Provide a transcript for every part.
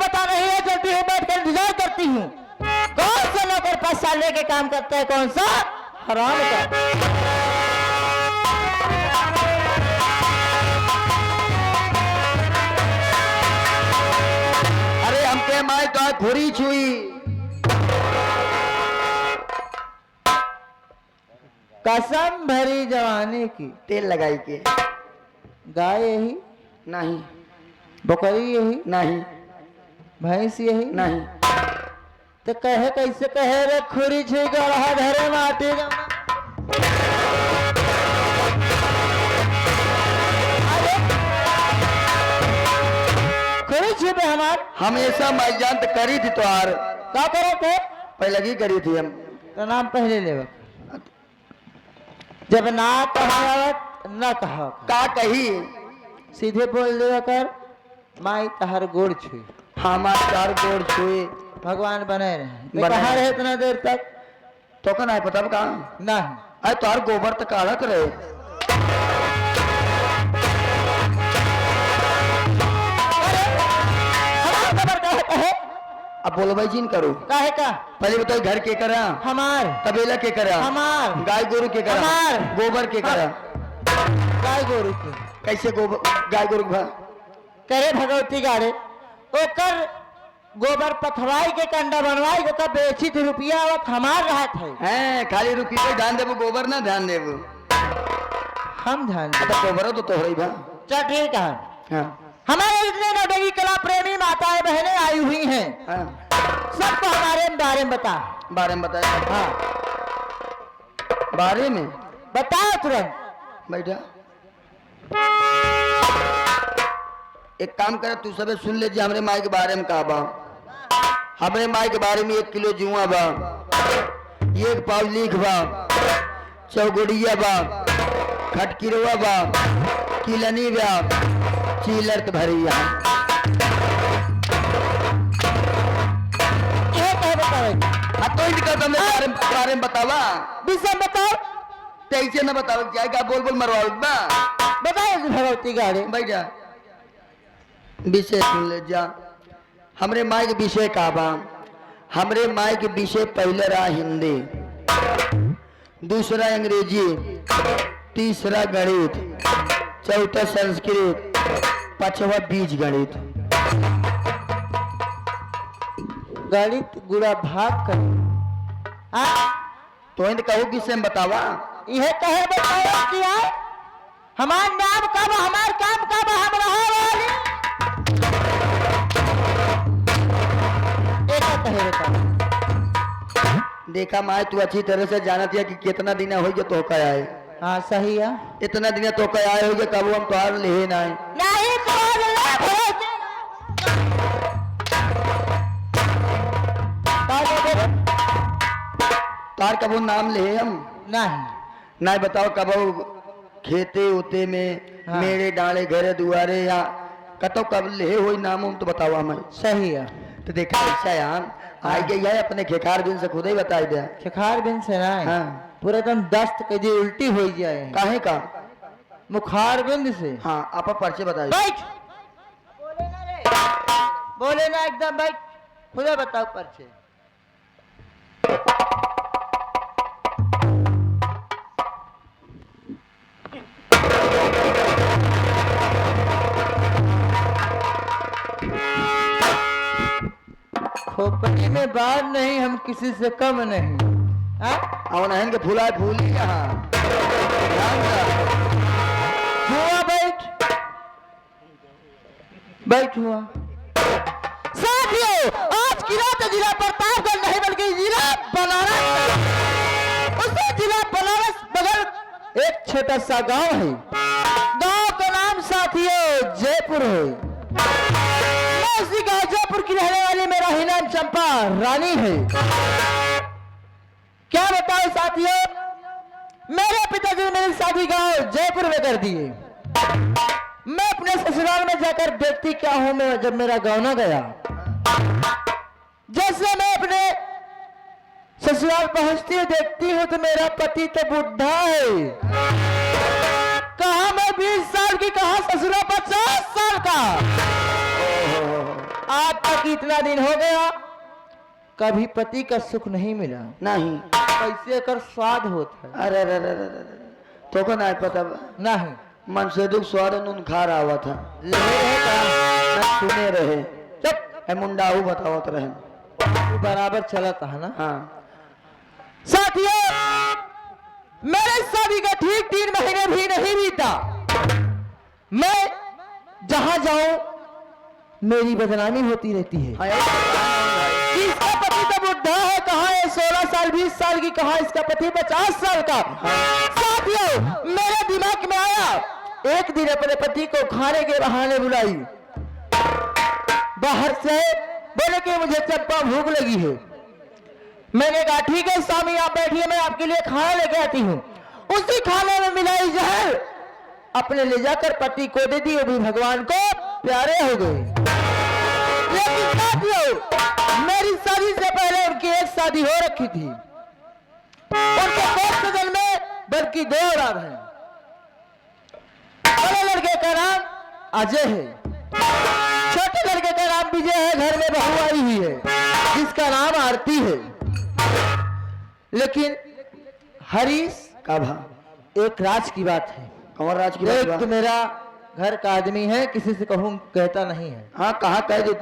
पता नहीं है, चलती हूँ बैठ कर इंतजार करती हूँ। कौन सा नौकर 5 साल लेके काम करता है, कौन सा हराम का। अरे हमके माई तो खुरी छुई कसम भरी जवानी की। तेल लगाई के गाय यही नहीं, बकरी यही नहीं, भैंस यही नहीं। तो कहे कैसे कहे रे खुरी छुई गढ़ा धरे माटी जमुना। अरे खुरी छुई पे हमार हमेशा माई जानत करी थी तुहार, क्या करे थे। पहले की करी थी हम। तो नाम पहले ले, जब ना कहावत न कहा का कही सीधे बोल दिया कर, माई तहर गोड़ छुई। हमार चार गोड़ छुए भगवान बने रहे। बने कहाँ रहे। रहे इतना देर तक। तो का नहीं पता कहा नहीं अरे तुहार गोबर तो काढ़ा करे। हमार खबर कहे अब बोलो भाई जीन करो, काहे का। पहले बताओ घर के करा, हमार तबेला के करा, हमार गाय गोरु के करा, हमार गोबर के करा। गाय गोरु की कैसे गोबर गाय गोरु भा करे भगवती गाड़े ओकर गोबर पथवाई के कंडा बनवाई ओकर बेची थी, रुपया आवत हमार रहा था। हैं खाली रुकी पे ध्यान देबो, गोबर ना ध्यान देबो। हम ध्यान तो गोबर तो तोहरी भा। चल ठीक है। हाँ हमारे इतने नौटंकी कला प्रेमी माताएं बहनें आई हुई हैं, हाँ सबको हमारे बारे में बता। बारे में बताया। हाँ बारे में बताओ तुरंत। बैठा एक काम करे, तू सबे सुन ले जी हमरे माई के बारे में कहा बा। हमरे माई के बारे में 1 किलो जुआ बा, 1 पाव लीख बा, चौगुड़िया बा, खटकिरवा बा, किलनी बा, चीलर भरिया। ये कहे बताओ। तो इनका तुमने बारे में बतावा, विषय बताओ। कैसे न बताओ क्या क्या बोल बोल मरवाओ बा। बताओ भगवती गाड़े। बैठा विषय सुन ले जा। हमरे माई के विषय का बा। हमरे माई के विषय पहले रहा हिंदी, दूसरा अंग्रेजी, तीसरा गणित, चौथा संस्कृत, 5वां बीज गणित। गणित गुड़ा भाग कर तो इन कहू किससे बतावा। यह कहे बताओ क्या हमार नाम कब हमार काम कब हम रहा वाली। एक कहे बताओ। देखा माई तू अच्छी तरह से जानती है कि कितना दिन हो गया तो का आए। हाँ सही है। इतना दिन तो का आए हो गया, कब हम तुहार ले ना नहीं तार कबो नाम ले हम नहीं नहीं बताओ कबो खेते उते में। हाँ। मेरे डाले घरे दुआरे या कतो कब ले हो नाम हम तो बताओ हमें। सही है। तो देखा ऐसा यार आई गई है अपने खेखार बिन से खुद ही बता दे। खेखार बिन से नहीं। हाँ। पूरा एकदम दस्त के जी उल्टी हो जाए। काहे का मुखार बिंद से। हाँ आप पर्चे बताइए। बैठ बोले ना रे, बोले ना एकदम बैठ, खुदा बताओ पर्चे। खोपड़ी में बात नहीं, हम किसी से कम नहीं। नहन के फूला फूल हुआ बैठ बैठ हुआ। साथियों आज किला तो जिला प्रतापगढ़ नहीं बल्कि जिला बनारस, उसी जिला बनारस बगल एक छोटा सा गांव है। गांव का नाम साथियों जयपुर है। मैं उसी गांव जयपुर की रहने वाली मेरा ही नाम चंपा रानी है। क्या बताओ साथियों, मेरे पिताजी ने मेरी शादी गांव जयपुर में कर दी है। मैं अपने ससुराल में जाकर देखती क्या हूं मैं जब मेरा गांव ना गया। जैसे मैं अपने ससुराल पहुंचती हूँ देखती हूँ तो मेरा पति तो बुढ़ा है। कहा मैं 20 साल की, कहा ससुराल 50 साल का। आज तक कि इतना दिन हो गया कभी पति का सुख नहीं मिला, नहीं कैसे कर स्वाद होता है। अरे अरे अरे अरे अरे, तो को नहीं पता बा? नहीं मन से दुख स्वाद नून खा रहा था ले रहे का न सुने रहे चुप है मुंडाहू बतावत रहे बराबर चलता है ना। हाँ साथियों मेरे शादी का ठीक 3 महीने भी नहीं बीता, मैं जहां जाऊं मेरी बदनामी होती रहती है। हाँ, भाई। इसका पति तो बुढ़ा है, कहाँ है 16 साल 20 साल की, कहाँ इसका पति 50 साल का। साथियों मेरे दिमाग में आया, एक दिन अपने पति को खाने के बहाने बुलाई, बाहर से बोले कि मुझे चप्पा भूख लगी है। मैंने कहा ठीक है स्वामी आप बैठिए, मैं आपके लिए खाना लेके आती हूँ। उसी खाने में मिलाई जहर अपने ले जाकर पति को दे दी, भी भगवान को प्यारे हो गए। लेकिन साथियों मेरी शादी से पहले उनकी एक शादी हो रखी थी, उनके 2 सजन में बल्कि 2 औलाद हैं। बड़े लड़के का नाम अजय है, छोटे लड़के का नाम विजय है, घर में बहू आई हुई है जिसका नाम आरती है। लेकिन हरीश का भा एक राज की बात है, कौन राज की एक बात तो बा? मेरा घर का आदमी है, किसी से कहूं कहता नहीं है। हाँ कहाँ कह दे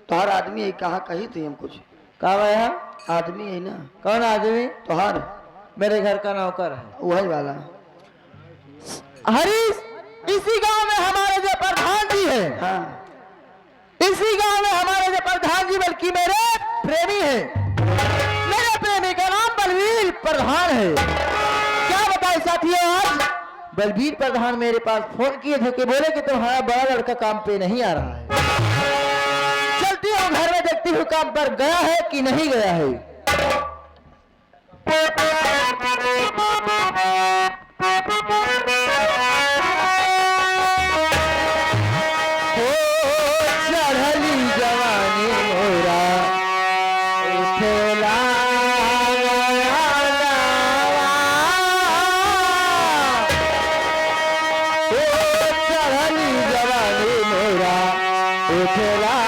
तोहार आदमी है, कहाँ कही थी हम कुछ कहा है आदमी है ना कौन आदमी? तोहार मेरे घर का नौकर है वही वाला। हरीश। इसी गांव में हमारे जो प्रधान जी हैं, हाँ इसी गांव में हमारे जो प्रधान जी बल्कि मेरे प्रेमी हैं, मेरे प्रेमी का नाम बलवीर प्रधान है। क्या बताए साथियों, आज बलवीर प्रधान मेरे पास फोन किए थे कि बोले कि तुम्हारा बड़ा लड़का काम पे नहीं आ रहा है। चलती हूँ घर में देखती हूँ काम पर गया है कि नहीं गया है। ओ चढ़ली जवानी मोरा उठला उठला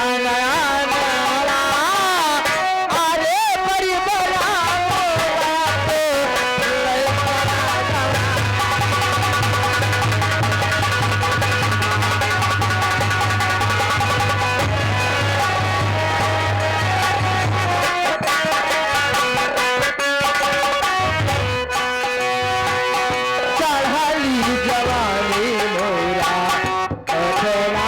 अरे बड़ी बड़ा चढ़ली जवानी मोरा उठला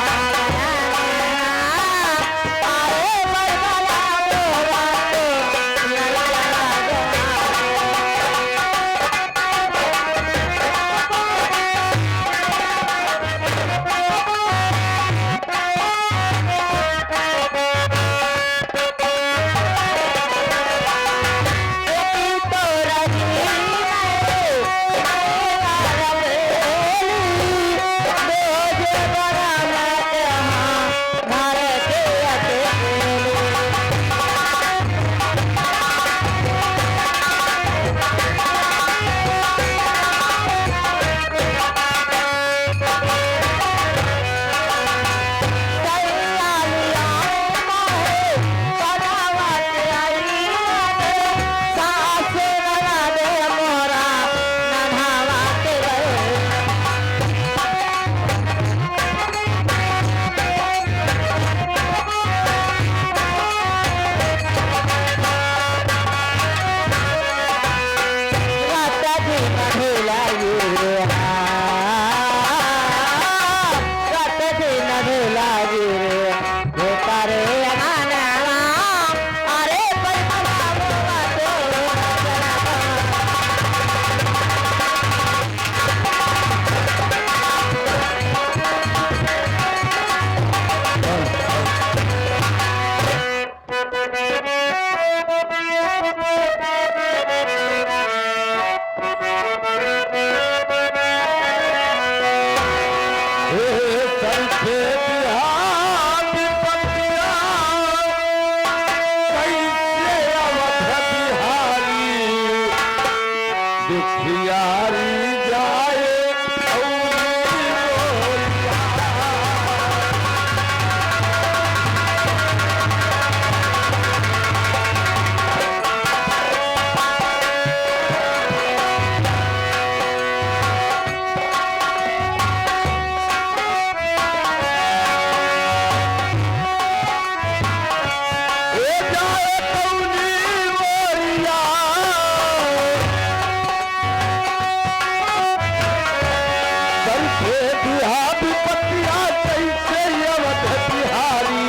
ये दिया विपत्तिया कैसे अवध बिहारी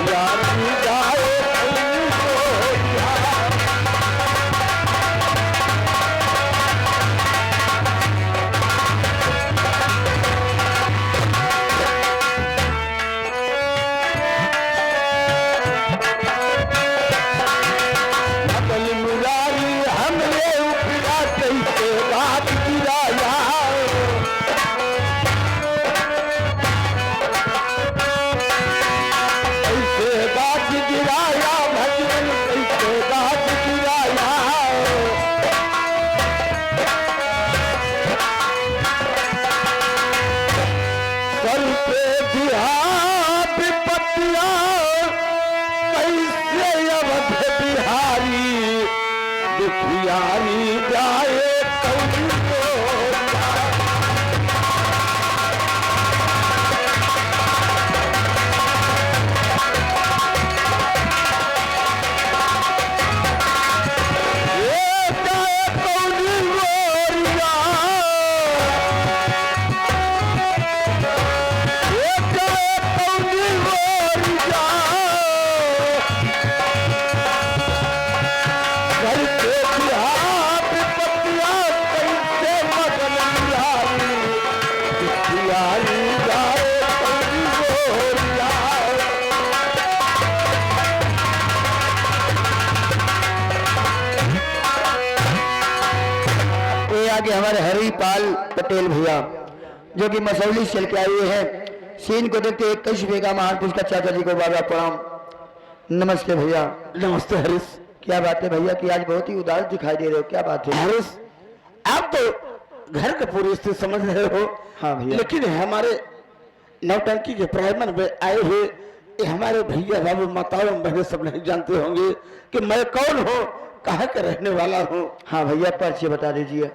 बिहारी जाए अकल मुरारी हमने उपरा कैसे रात गिराया कैसे गाज गिराया भजन कैसे गाज गिराया सर पे दिया विपत्तिया कैसे अवध बिहारी दुखियारी जाए कौन को ये जाए कौन गोरिया ये जाए कौन गोरिया घर के बिहार विपत्तिया कैसे मगन बिहारी बिहारी जाए कौन गोरिया ये आगे हमारे हरिपाल पटेल भैया जो कि मसौली से चल के आए हुए हैं। सीन को देखते 21 बीघा महान पुरुष का चाचा जी को बाबा प्रणाम। नमस्ते भैया। नमस्ते हरीश। क्या बात है भैया कि आज बहुत ही उदास दिखाई दे रहे हो, क्या बात है? हरीश आप तो घर का पूरी स्थिति समझ रहे हो। हाँ भैया। लेकिन हमारे नौटंकी के प्राइमर में आए हुए ये हमारे भैया बाबू माताओं बहने सब नहीं जानते होंगे कि मैं कौन हूँ, कहाँ का रहने वाला हूँ। हाँ भैया परिचय बता दीजिए।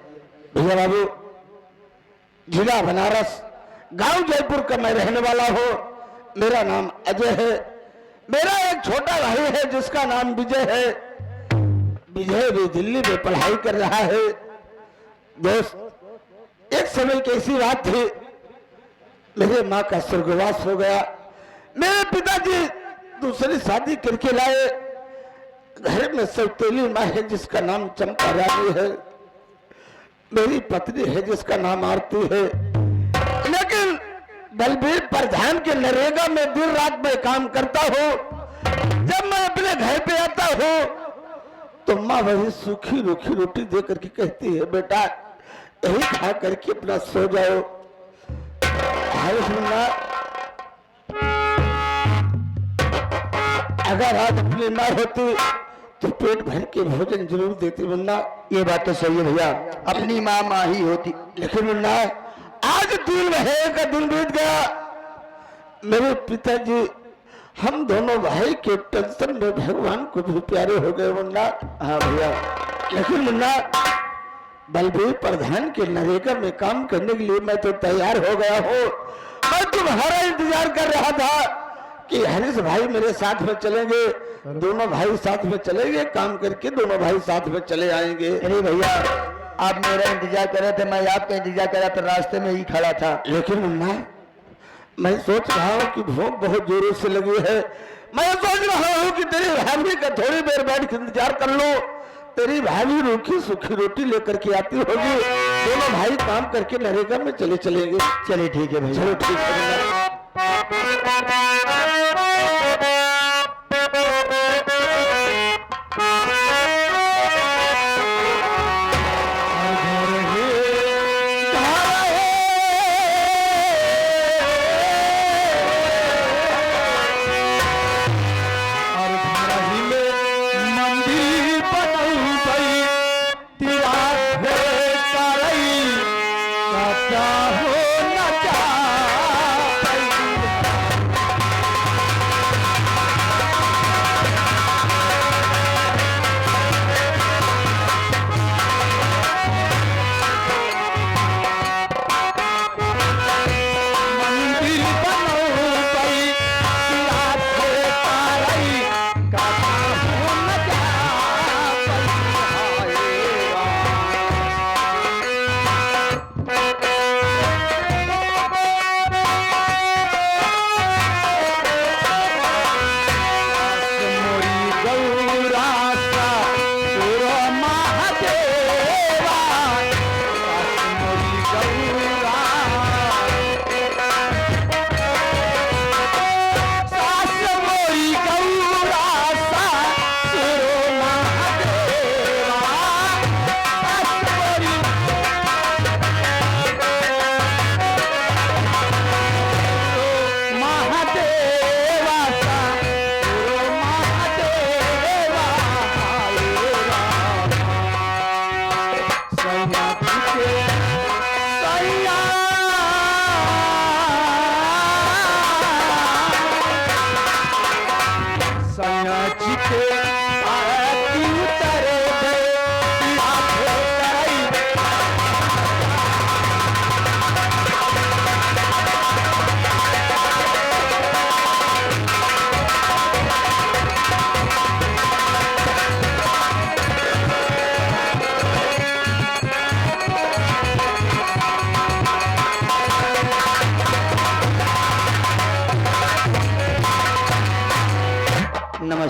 भैया बाबू जिला बनारस गांव जयपुर का मैं रहने वाला हूँ। मेरा नाम अजय है। मेरा एक छोटा भाई है जिसका नाम विजय है। विजय भी दिल्ली में पढ़ाई कर रहा है। दोस्त एक समय की ऐसी बात थी, मेरे माँ का स्वर्गवास हो गया। मेरे पिताजी दूसरी शादी करके लाए। घर में सौतेली माँ है जिसका नाम चंपा रानी है। मेरी पत्नी है जिसका नाम आरती है। लेकिन बलबीर प्रधान के नरेगा में दिन रात में काम करता हूँ। जब मैं अपने घर पे आता हूँ तो माँ वही सूखी रूखी रोटी दे करके कहती है, बेटा यही खा करके अपना सो जाओ। हाय सुनना, अगर आज अपनी माँ होती तो पेट भर के भोजन जरूर देती मुन्ना। ये बात तो सही है भैया, अपनी माँ माँ ही होती। लेकिन मुन्ना आज 3 महीने का दिन बीत गया। मेरे पिताजी हम दोनों भाई के टेंशन में भगवान को भी प्यारे हो गए मुन्ना। हाँ भैया। लेकिन मुन्ना बलबीर प्रधान के नरेगा में काम करने के लिए मैं तो तैयार हो गया हूँ। मैं तुम्हारा इंतजार कर रहा था कि हरीश भाई मेरे साथ में चलेंगे, दोनों भाई साथ में चलेंगे, काम करके दोनों भाई साथ में चले आएंगे। अरे भैया आप मेरा इंतजार कर रहे थे, मैं आपका इंतजार कर रहा था, रास्ते में ही खड़ा था। लेकिन मुन्ना मैं सोच रहा हूँ कि भूख बहुत जोरों से लगी है। मैं सोच रहा हूँ कि तेरी भाभी का थोड़ी देर बैठ के इंतजार कर लो। तेरी भाभी रूखी सूखी रोटी लेकर के आती होगी, दोनों भाई काम करके नरेगा में चलेंगे। चलिए ठीक है भैया। चलो ठीक है मुन्ना।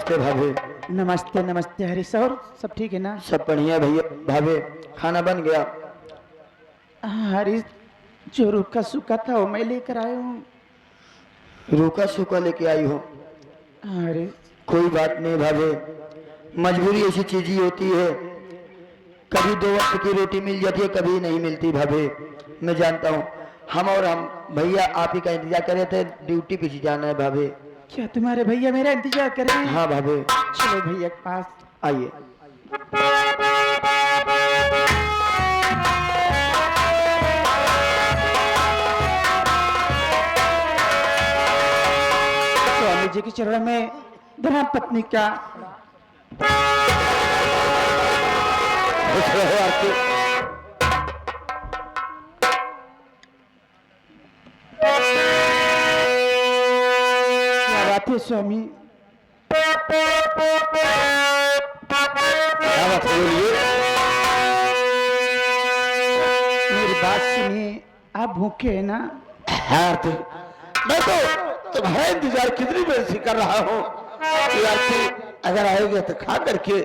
नमस्ते भाभी। नमस्ते नमस्ते हरीश, और सब ठीक है ना? सब बढ़िया भैया। भाभी खाना बन गया? हाँ हरीश, जो रूखा सूखा था वो मैं लेकर आया हूँ। रूखा सूखा लेके आई हो? हाँ हरीश। कोई बात नहीं भाभी, मजबूरी ऐसी चीज ही होती है, कभी 2 वक्त की रोटी मिल जाती है, कभी नहीं मिलती भाभी। मैं जानता हूँ, हम भैया आप ही का इंतजार कर रहे थे, ड्यूटी पे जाना है भाभी। क्या तुम्हारे भैया मेरा इंतजार कर रहे हैं? हाँ भाभी। चलो भैया के पास आइए। स्वामी जी के चरण में धर्म पत्नी का क्या बात है स्वामी? क्या बात है, बोलिए। मेरी बात सुनिए, आप भूखे हैं ना? हाँ आरती, मैं तो तुम्हारा इंतजार कितनी देर से कर रहा हूँ कि आरती अगर आएगा तो खा करके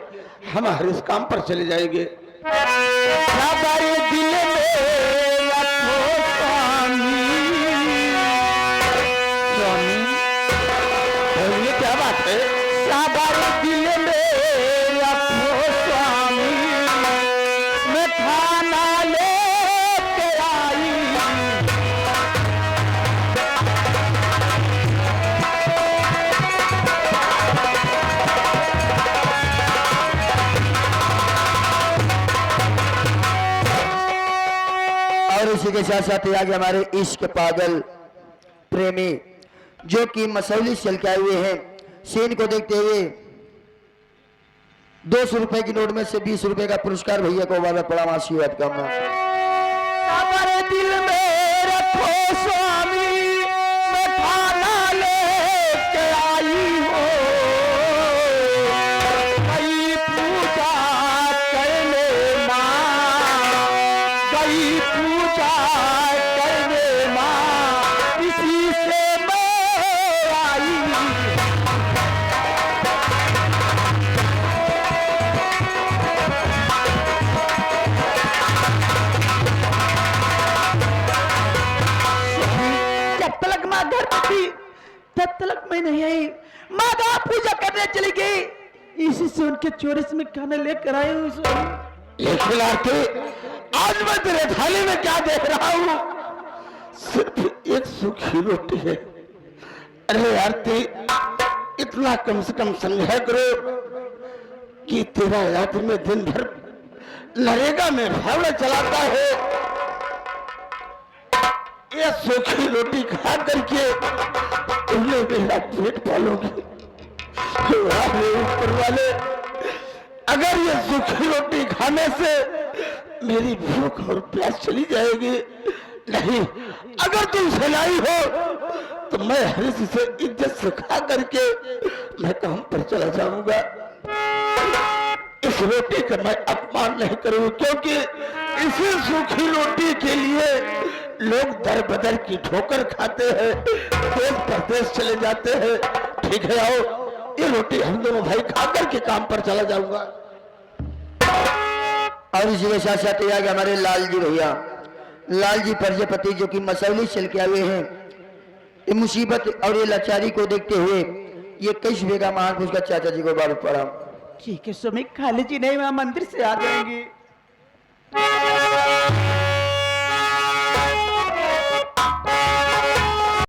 हम हरीश काम पर चले जाएंगे। हमारे दिल में रखो स्वामी। स्वामी बोलिए, क्या बात है? हमारे दिल में रखो स्वामी, मैं खाना लेके आई। और इसी के साथ साथ आगे हमारे इश्क पागल प्रेमी जो कि मसौली चल के आए हुए हैं, सीन को देखते हुए 200 रुपए की नोट में से 20 रुपए का पुरस्कार भैया को बार पड़ा आशीर्वाद करना। हमारे दिल में रखो स्वामी, मैं खाना लेके आई हूँ। गई पूजा करने माँ, गई पूजा करने माँ, इसी से मैं आई। जब तक माँ घर में थी तब तक मैं नहीं आई। माँ का पूजा करने चली गई, इसी से उनके चोरस में खाना लेकर आई हूँ। लेकिन आरती, आज मैं तेरे थाली में क्या देख रहा हूँ? सिर्फ एक सूखी रोटी है। अरे आरती, इतना कम से कम समझा करो कि तेरा आदमी दिन भर नरेगा में भावना चलाता है, ये सूखी रोटी खा करके तुमने मेरा पेट पालोगे। ऊपर वाले, अगर ये सूखी रोटी खाने से मेरी भूख और प्यास चली जाएगी, नहीं, अगर तुम सलाई हो तो मैं हरीश से इज्जत से खा करके मैं काम पर चला जाऊंगा। इस रोटी का मैं अपमान नहीं करूंगा, क्योंकि इसी सूखी रोटी के लिए लोग दर बदर की ठोकर खाते हैं, देश प्रदेश चले जाते हैं। ठीक है, आओ, ये रोटी हम दोनों भाई खा करके काम पर चला जाऊंगा। और इसी के साथ साथ आगे हमारे लाल जी भैया, लाल जी प्रजापति जो कि मसौली चल के आए हैं, ये मुसीबत और ये लाचारी को देखते हुए ये कई सुबह का महान पुरुष का चाचा जी को बार पड़ा। ठीक है स्वामी, खाली जी नहीं, वहां मंदिर से आ जाएंगे।